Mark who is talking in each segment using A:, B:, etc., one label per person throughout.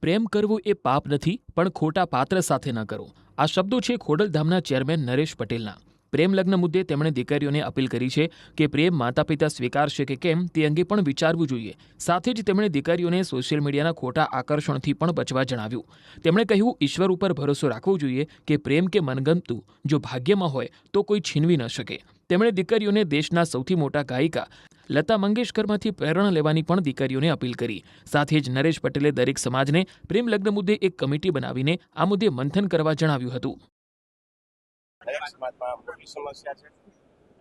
A: પ્રેમ કરવું એ પાપ નથી, પણ ખોટા પાત્ર સાથે ન કરો. આ શબ્દો છે ખોડલધામના ચેરમેન નરેશ પટેલના. પ્રેમ લગ્ન મુદ્દે તેમણે દીકરીઓને અપીલ કરી છે કે પ્રેમ માતા પિતા સ્વીકારશે કે કેમ તે અંગે પણ વિચારવું જોઈએ. સાથે જ તેમણે દીકરીઓને સોશિયલ મીડિયાના ખોટા આકર્ષણથી પણ બચવા જણાવ્યું. તેમણે કહ્યું, ઈશ્વર ઉપર ભરોસો રાખવો જોઈએ કે પ્રેમ કે મનગમતું જો ભાગ્યમાં હોય તો કોઈ છીનવી ન શકે. તેમણે દીકરીઓને દેશના સૌથી મોટા ગાયિકા લતા મંગેશકરમાંથી પ્રેરણા લેવાની પણ દીકરીઓને અપીલ કરી. સાથે જ નરેશ પટેલે દરેક સમાજને પ્રેમ લગ્ન મુદ્દે એક કમિટી બનાવીને આ મુદ્દે મંથન કરવા જણાવ્યું હતું.
B: દરેક સમાજમાં મોટી સમસ્યા છે.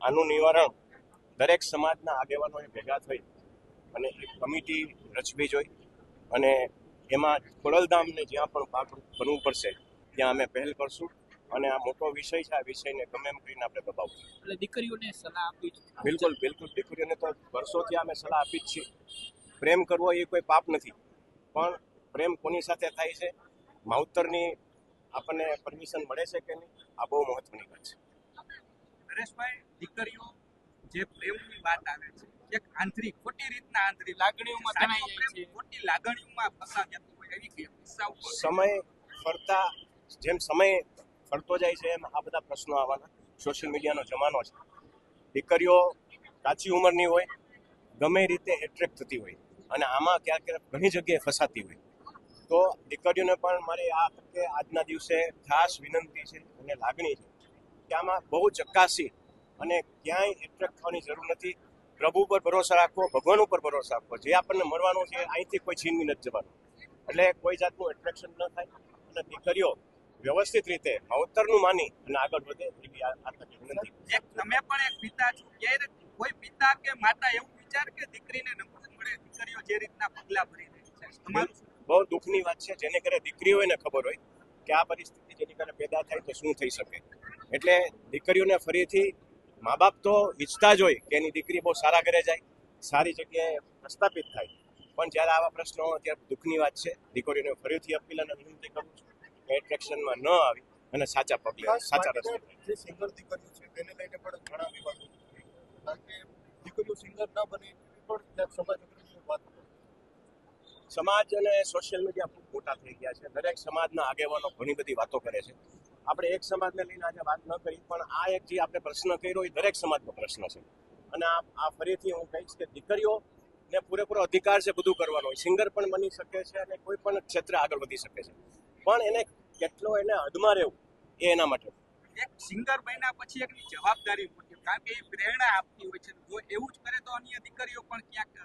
B: આનું નિવારણ દરેક સમાજના આગેવાનોએ ભેગા થઈ અને એક કમિટી રચવી જોઈએ અને એમાં ખોડલધામને જ્યાં પણ ભાગ બનવું પડશે ત્યાં અમે પહેલ કરશું અને આ મોટો વિષય છે. આ વિષયને ગમે એમ કરીને આપણે દબાવશું.
C: એટલે દીકરીઓને સલાહ આપી છે.
B: બિલકુલ દીકરીઓને તો વર્ષોથી અમે સલાહ આપી જ છીએ. પ્રેમ કરવો એ કોઈ પાપ નથી, પણ પ્રેમ કોની સાથે થાય છે, માવતરની આપણને પરમિશન મળે છે કે નહીં, આ બહુ મહત્વની વાત છે.
C: નરેશભાઈ, દીકરીઓ જે પ્રેમની વાત આવે છે, એક આંતરિક ખોટી રીતના આંતરિક લાગણીઓમાં તણાઈ જાય છે, ખોટી લાગણીઓમાં ફસાઈ જતું હોય એવી કિસ્સાઓ
B: જેમ સમય ફરતો જાય છે એમ આ બધા પ્રશ્નો આવવાના. સોશિયલ મીડિયાનો જમાનો છે. દીકરીઓ કાચી ઉંમરની હોય, ગમે રીતે એટ્રેક્ટ થતી હોય અને આમાં ક્યાંક ઘણી જગ્યાએ ફસાતી હોય. તો દીકરીઓને પણ મારી આ વખતે આજના દિવસે ખાસ વિનંતી છે અને લાગણી છે કે આમાં બહુ ચકાસી અને ક્યાંય એટ્રેક્ટ થવાની જરૂર નથી. પ્રભુ પર ભરોસો રાખવો, ભગવાન ઉપર ભરોસો રાખવો. જે આપણને મળવાનું છે અહીંથી કોઈ છીનવી નથી જવાનું. એટલે કોઈ જાતનું એટ્રેક્શન ન થાય અને દીકરીઓ વ્યવસ્થિત રીતે માવતરનું માની અને આગળ વધે એવી આતંકી વિનંતી.
C: તમે પણ એક પિતા છો, ક્યારે કોઈ પિતા કે માતા એવું વિચાર કે દીકરીને નંબર મળે, દીકરીઓ જે રીતના પગલા ભરી રહી છે, તમારું
B: બહુ દુઃખની વાત છે. જેને કરે દીકરીઓને ખબર હોય કે આ પરિસ્થિતિ જેની કરે પેદા થાય તો શું થઈ શકે. એટલે દીકરીઓને ફરીથી મા બાપ તો ઈચ્છતા જ હોય કે એની દીકરી બહુ સારા ઘરે જાય, સારી જગ્યાએ પ્રસ્થાપિત થાય, પણ જ્યારે આવા પ્રશ્નો ત્યારે દુઃખની વાત છે. દીકરીઓને ફરીથી અપીલ અને વિનંતી કરું છું કે એટ્રેક્શનમાં ન આવી અને સાચા પગલે સાચા રસ્તે.
D: જે સિંગર દીકરીઓ છે તેને લઈને પણ ઘણા વિવાદો કારણ કે દીકરીઓ સિંગર ના બને પણ ક્યાંક સમાજ વાત.
B: સમાજ અને સોશિયલ મીડિયા ખૂબ મોટા થઈ ગયા છે. દરેક સમાજના આગેવાનો ઘણી બધી વાતો કરે છે. આપણે એક સમાજને લઈને આજે વાત ન કરી, પણ આ એક જે આપણે પ્રશ્ન કર્યો એ દરેક સમાજનો પ્રશ્ન છે. અને આ ફરીથી હું કહીશ કે દીકરીઓને પૂરેપૂરો અધિકાર છે બધું કરવાનો. સિંગર પણ બની શકે છે અને કોઈ પણ ક્ષેત્રે આગળ વધી શકે છે, પણ એને કેટલો એને હદમાં રહેવું એ એના માટે.
C: એક સિંગર બન્યા પછી એકની જવાબદારી મોટી, કારણ કે એ પ્રેરણા આપતી હોય છે. જો એવું જ કરે તો અન્ય દીકરીઓ પણ ક્યાંક.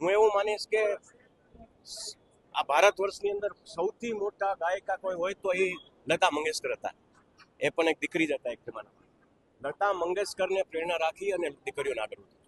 B: હું એવું માનીશ કે આ ભારત વર્ષની અંદર સૌથી મોટા ગાયિકા કોઈ હોય તો એ લતા મંગેશકર હતા. એ પણ એક દીકરી જ હતા એક જમાનામાં. લતા મંગેશકરને પ્રેરણા રાખી અને દીકરીઓને આગળ